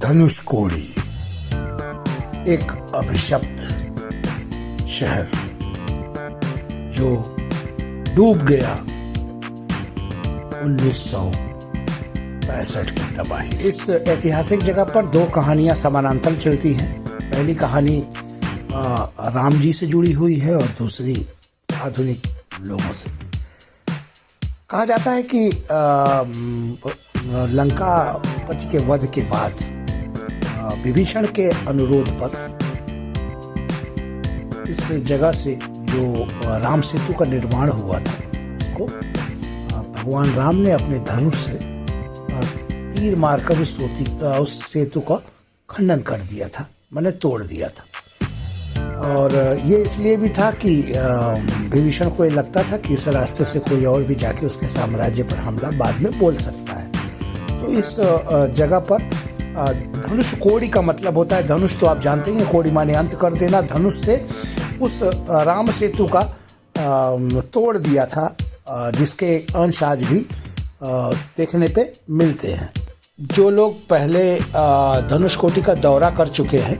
धनुषकोडी एक अभिशप्त शहर जो डूब गया 1965 की तबाही। इस ऐतिहासिक जगह पर दो कहानियां समानांतर चलती हैं। पहली कहानी राम जी से जुड़ी हुई है और दूसरी आधुनिक लोगों से। कहा जाता है कि लंकापति के वध के बाद विभीषण के अनुरोध पर इस जगह से जो राम सेतु का निर्माण हुआ था उसको भगवान राम ने अपने धनुष से तीर मारकर उस सेतु का खंडन कर दिया था, मैंने तोड़ दिया था। और ये इसलिए भी था कि विभीषण को ये लगता था कि इस रास्ते से कोई और भी जाके उसके साम्राज्य पर हमला बाद में बोल सकता है। तो इस जगह पर धनुषकोडी का मतलब होता है, धनुष तो आप जानते ही हैं, कोडी माने अंत कर देना। धनुष से उस राम सेतु का तोड़ दिया था, जिसके अंश आज भी देखने पे मिलते हैं। जो लोग पहले धनुषकोडी का दौरा कर चुके हैं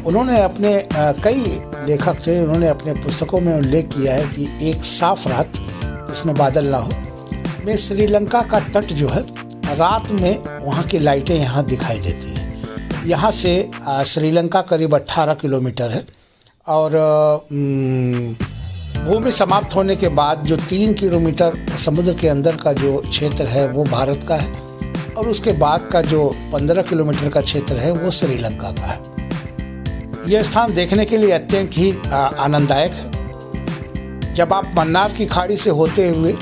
उन्होंने अपने कई लेखक थे, उन्होंने अपने पुस्तकों में उल्लेख किया है कि एक साफ रात जिसमें बादल ना हो में श्रीलंका का तट जो है रात में वहाँ की लाइटें यहाँ दिखाई देती हैं। यहाँ से श्रीलंका करीब 18 किलोमीटर है और भूमि समाप्त होने के बाद जो 3 किलोमीटर समुद्र के अंदर का जो क्षेत्र है वो भारत का है और उसके बाद का जो 15 किलोमीटर का क्षेत्र है वो श्रीलंका का है। यह स्थान देखने के लिए अत्यंत ही आनंददायक है। जब आप मन्नार की खाड़ी से होते हुए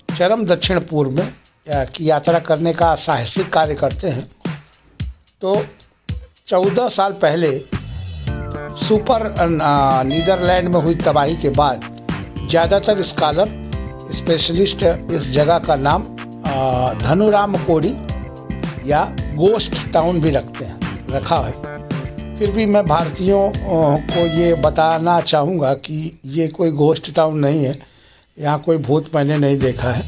चरम दक्षिण पूर्व में की यात्रा करने का साहसिक कार्य करते हैं तो 14 साल पहले सुपर नीदरलैंड में हुई तबाही के बाद ज़्यादातर स्कॉलर स्पेशलिस्ट इस जगह का नाम धनुरामकोडी या गोस्ट टाउन भी रखा है। फिर भी मैं भारतीयों को ये बताना चाहूँगा कि ये कोई गोस्ट टाउन नहीं है, यहाँ कोई भूत मैंने नहीं देखा है।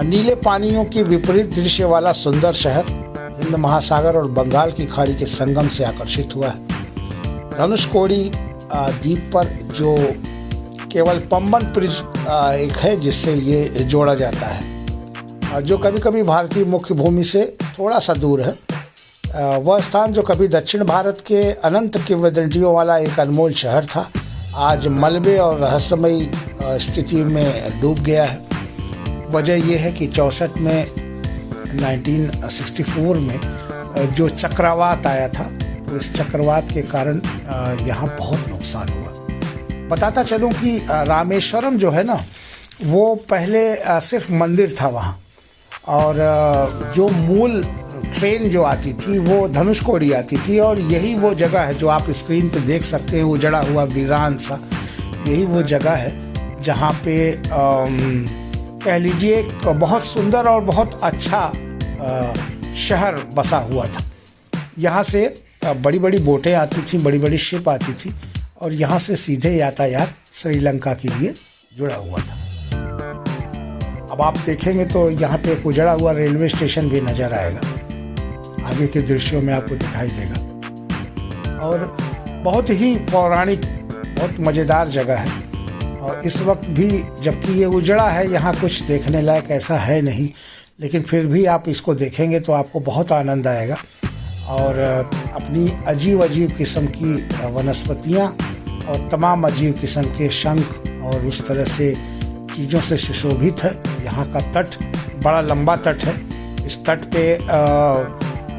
नीले पानियों की विपरीत दृश्य वाला सुंदर शहर हिंद महासागर और बंगाल की खाड़ी के संगम से आकर्षित हुआ है। धनुषकोडी द्वीप पर जो केवल पंबन ब्रिज एक है जिससे ये जोड़ा जाता है, जो कभी कभी भारतीय मुख्य भूमि से थोड़ा सा दूर है। वह स्थान जो कभी दक्षिण भारत के अनंत किंवदंतियों वाला एक अनमोल शहर था, आज मलबे और रहस्यमयी स्थिति में डूब गया है। वजह यह है कि 64 में 1964 में जो चक्रवात आया था, तो इस चक्रवात के कारण यहाँ बहुत नुकसान हुआ। बताता चलूँ कि रामेश्वरम जो है ना, वो पहले सिर्फ मंदिर था वहाँ, और जो मूल ट्रेन जो आती थी वो धनुषकोडी आती थी। और यही वो जगह है जो आप स्क्रीन पे देख सकते हैं, उजड़ा हुआ वीरान सा, यही वो जगह है जहाँ पे कह लीजिए एक बहुत सुंदर और बहुत अच्छा शहर बसा हुआ था। यहाँ से बड़ी बड़ी बोटें आती थी, बड़ी बड़ी शिप आती थी और यहाँ से सीधे यातायात श्रीलंका के लिए जुड़ा हुआ था। अब आप देखेंगे तो यहाँ पे एक उजड़ा हुआ रेलवे स्टेशन भी नज़र आएगा, आगे के दृश्यों में आपको दिखाई देगा। और बहुत ही पौराणिक, बहुत मज़ेदार जगह है। और इस वक्त भी जबकि ये उजड़ा है, यहाँ कुछ देखने लायक ऐसा है नहीं, लेकिन फिर भी आप इसको देखेंगे तो आपको बहुत आनंद आएगा। और अपनी अजीब अजीब किस्म की वनस्पतियाँ और तमाम अजीब किस्म के शंख और उस तरह से चीज़ों से सुशोभित है। यहाँ का तट बड़ा लंबा तट है। इस तट पे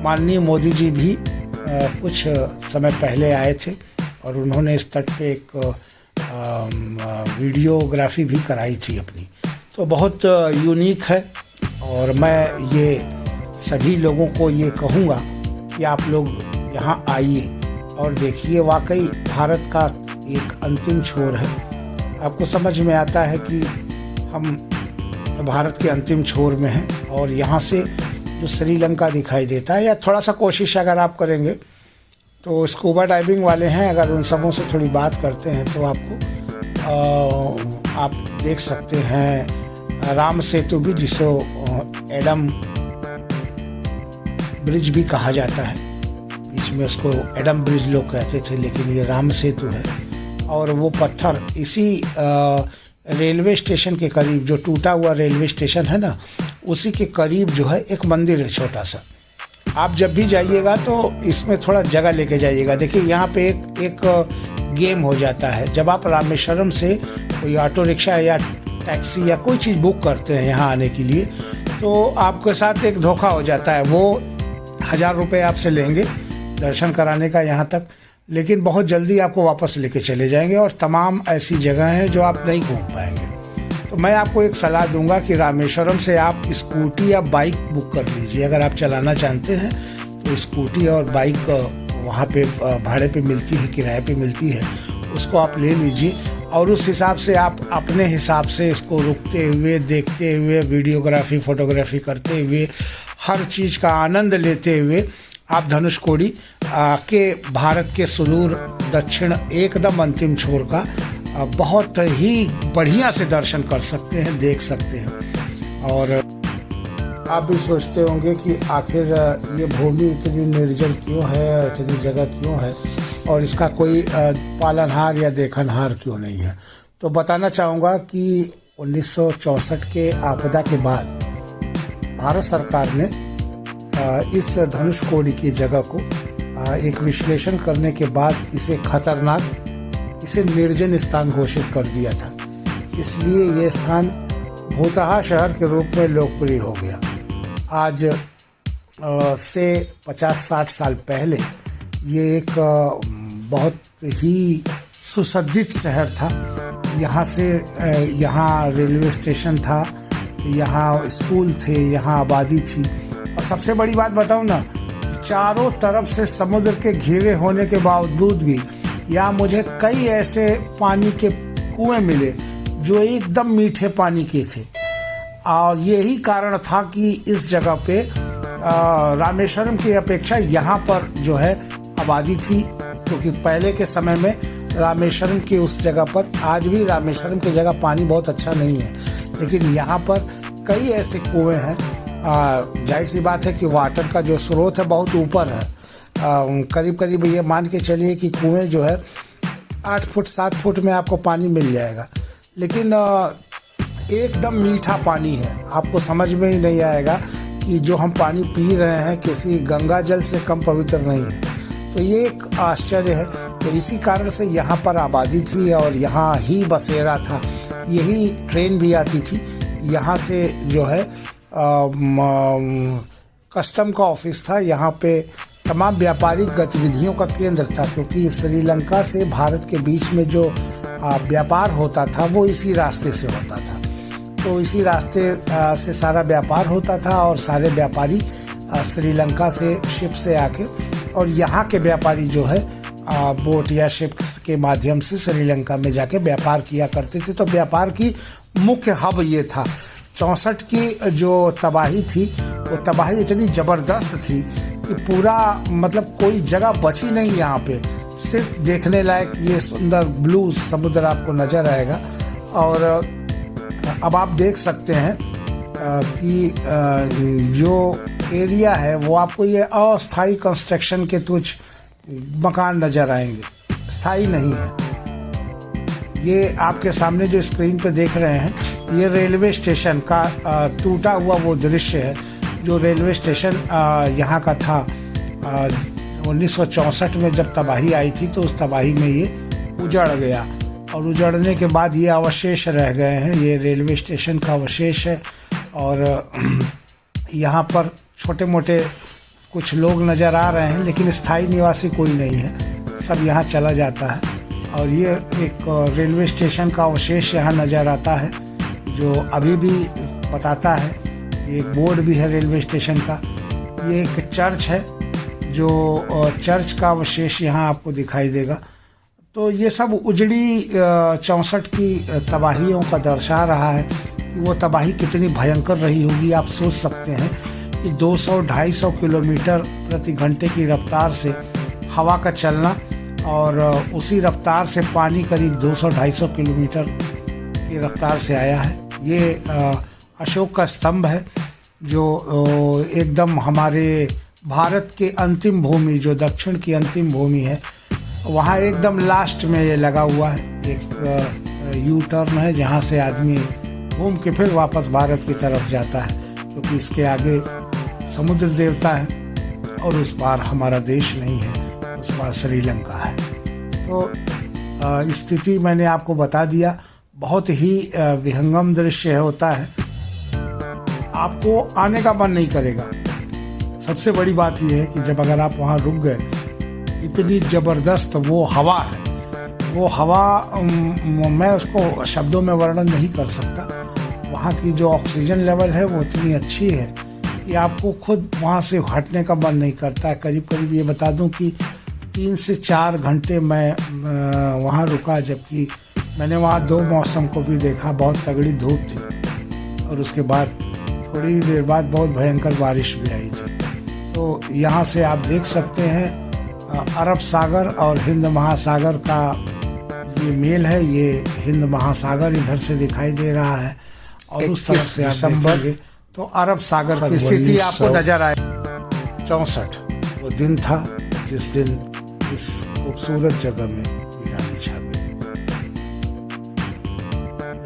माननीय मोदी जी भी कुछ समय पहले आए थे और उन्होंने इस तट पे एक वीडियोग्राफी भी कराई थी अपनी। तो बहुत यूनिक है और मैं ये सभी लोगों को ये कहूँगा कि आप लोग यहाँ आइए और देखिए। वाकई भारत का एक अंतिम छोर है। आपको समझ में आता है कि हम भारत के अंतिम छोर में हैं और यहाँ से जो श्रीलंका दिखाई देता है, या थोड़ा सा कोशिश अगर आप करेंगे तो स्कूबा डाइविंग वाले हैं, अगर उन सबों से थोड़ी बात करते हैं तो आपको आप देख सकते हैं राम सेतु भी, जिसे एडम ब्रिज भी कहा जाता है। बीच में उसको एडम ब्रिज लोग कहते थे, लेकिन ये राम सेतु है। और वो पत्थर इसी रेलवे स्टेशन के करीब, जो टूटा हुआ रेलवे स्टेशन है ना, उसी के करीब जो है एक मंदिर है छोटा सा। आप जब भी जाइएगा तो इसमें थोड़ा जगह लेके जाइएगा। देखिए यहाँ पे एक गेम हो जाता है। जब आप रामेश्वरम से कोई ऑटो रिक्शा या टैक्सी या कोई चीज़ बुक करते हैं यहाँ आने के लिए, तो आपके साथ एक धोखा हो जाता है। वो 1000 रुपये आपसे लेंगे दर्शन कराने का यहाँ तक, लेकिन बहुत जल्दी आपको वापस लेके चले जाएंगे और तमाम ऐसी जगह हैं जो आप नहीं घूम पाएंगे। तो मैं आपको एक सलाह दूंगा कि रामेश्वरम से आप स्कूटी या बाइक बुक कर लीजिए। अगर आप चलाना जानते हैं तो स्कूटी और बाइक वहाँ पे भाड़े पे मिलती है, किराए पे मिलती है, उसको आप ले लीजिए। और उस हिसाब से आप अपने हिसाब से इसको रुकते हुए, देखते हुए, वीडियोग्राफी फोटोग्राफी करते हुए, हर चीज़ का आनंद लेते हुए आप धनुषकोडी के भारत के सुदूर दक्षिण एकदम अंतिम छोर का बहुत ही बढ़िया से दर्शन कर सकते हैं, देख सकते हैं। और आप भी सोचते होंगे कि आखिर ये भूमि इतनी निर्जन क्यों है, इतनी जगह क्यों है और इसका कोई पालनहार या देखनहार क्यों नहीं है। तो बताना चाहूँगा कि 1964 के आपदा के बाद भारत सरकार ने इस धनुषकोडी की जगह को एक विश्लेषण करने के बाद इसे खतरनाक, इसे निर्जन स्थान घोषित कर दिया था। इसलिए ये स्थान भूतहा शहर के रूप में लोकप्रिय हो गया। आज से 50-60 साल पहले ये एक बहुत ही सुसज्जित शहर था। यहाँ रेलवे स्टेशन था, यहाँ स्कूल थे, यहाँ आबादी थी। और सबसे बड़ी बात बताऊँ ना, चारों तरफ से समुद्र के घिरे होने के बावजूद भी यहाँ मुझे कई ऐसे पानी के कुएं मिले जो एकदम मीठे पानी के थे। और यही कारण था कि इस जगह पे रामेश्वरम की अपेक्षा यहाँ पर जो है आबादी थी, क्योंकि पहले के समय में रामेश्वरम की उस जगह पर, आज भी रामेश्वरम की जगह पानी बहुत अच्छा नहीं है, लेकिन यहाँ पर कई ऐसे कुएं हैं। जाहिर सी बात है कि वाटर का जो स्रोत है बहुत ऊपर है। करीब करीब ये मान के चलिए कि कुएं जो है 8 फुट 7 फुट में आपको पानी मिल जाएगा, लेकिन एकदम मीठा पानी है। आपको समझ में ही नहीं आएगा कि जो हम पानी पी रहे हैं किसी गंगा जल से कम पवित्र नहीं है। तो ये एक आश्चर्य है। तो इसी कारण से यहाँ पर आबादी थी और यहाँ ही बसेरा था, यही ट्रेन भी आती थी। यहाँ से जो है कस्टम का ऑफिस था, यहाँ पे तमाम व्यापारिक गतिविधियों का केंद्र था, क्योंकि श्रीलंका से भारत के बीच में जो व्यापार होता था वो इसी रास्ते से होता था। तो इसी रास्ते से सारा व्यापार होता था और सारे व्यापारी श्रीलंका से शिप से आके, और यहाँ के व्यापारी जो है बोट या शिप के माध्यम से श्रीलंका में जाके व्यापार किया करते थे। तो व्यापार की मुख्य हब ये था। 64 की जो तबाही थी, वो तबाही इतनी ज़बरदस्त थी कि पूरा मतलब कोई जगह बची नहीं यहाँ पे। सिर्फ देखने लायक ये सुंदर ब्लू समुद्र आपको नज़र आएगा। और अब आप देख सकते हैं कि जो एरिया है वो आपको ये अस्थायी कंस्ट्रक्शन के कुछ मकान नज़र आएंगे, स्थायी नहीं है। ये आपके सामने जो स्क्रीन पे देख रहे हैं, ये रेलवे स्टेशन का टूटा हुआ वो दृश्य है। जो रेलवे स्टेशन यहाँ का था 1964 में जब तबाही आई थी, तो उस तबाही में ये उजड़ गया और उजड़ने के बाद ये अवशेष रह गए हैं। ये रेलवे स्टेशन का अवशेष है और यहाँ पर छोटे मोटे कुछ लोग नज़र आ रहे हैं, लेकिन स्थायी निवासी कोई नहीं है, सब यहाँ चला जाता है। और ये एक रेलवे स्टेशन का अवशेष यहाँ नज़र आता है जो अभी भी बताता है। एक बोर्ड भी है रेलवे स्टेशन का। ये एक चर्च है, जो चर्च का अवशेष यहाँ आपको दिखाई देगा। तो ये सब उजड़ी 64 की तबाहियों का दर्शा रहा है कि वो तबाही कितनी भयंकर रही होगी। आप सोच सकते हैं कि 200-250 किलोमीटर प्रति घंटे की रफ्तार से हवा का चलना और उसी रफ्तार से पानी करीब 200-250 किलोमीटर की रफ्तार से आया है। ये अशोक का स्तंभ है जो एकदम हमारे भारत के अंतिम भूमि, जो दक्षिण की अंतिम भूमि है, वहाँ एकदम लास्ट में ये लगा हुआ है। एक यू टर्न है जहाँ से आदमी घूम के फिर वापस भारत की तरफ जाता है, क्योंकि इसके आगे समुद्र देवता है और उस पार हमारा देश नहीं है, उस पार श्रीलंका है। तो स्थिति मैंने आपको बता दिया। बहुत ही विहंगम दृश्य होता है, आपको आने का मन नहीं करेगा। सबसे बड़ी बात यह है कि जब अगर आप वहाँ रुक गए, इतनी ज़बरदस्त वो हवा है, वो हवा मैं उसको शब्दों में वर्णन नहीं कर सकता। वहाँ की जो ऑक्सीजन लेवल है वो इतनी अच्छी है कि आपको खुद वहाँ से हटने का मन नहीं करता है। करीब करीब ये बता दूं कि 3 से 4 घंटे मैं वहाँ रुका, जबकि मैंने वहाँ 2 मौसम को भी देखा। बहुत तगड़ी धूप थी और उसके बाद थोड़ी देर बाद बहुत भयंकर बारिश भी आई थी। तो यहाँ से आप देख सकते हैं अरब सागर और हिंद महासागर का ये मेल है। ये हिंद महासागर इधर से दिखाई दे रहा है और उस तरफ से आप देखेंगे तो अरब सागर की स्थिति आपको नजर आए। 64 वो दिन था जिस दिन इस खूबसूरत जगह में वीरानी छा गई।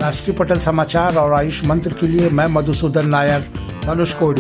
राष्ट्रीय पटल समाचार और आयुष मंत्र के लिए मैं मधुसूदन नायर, धनुष कोडी।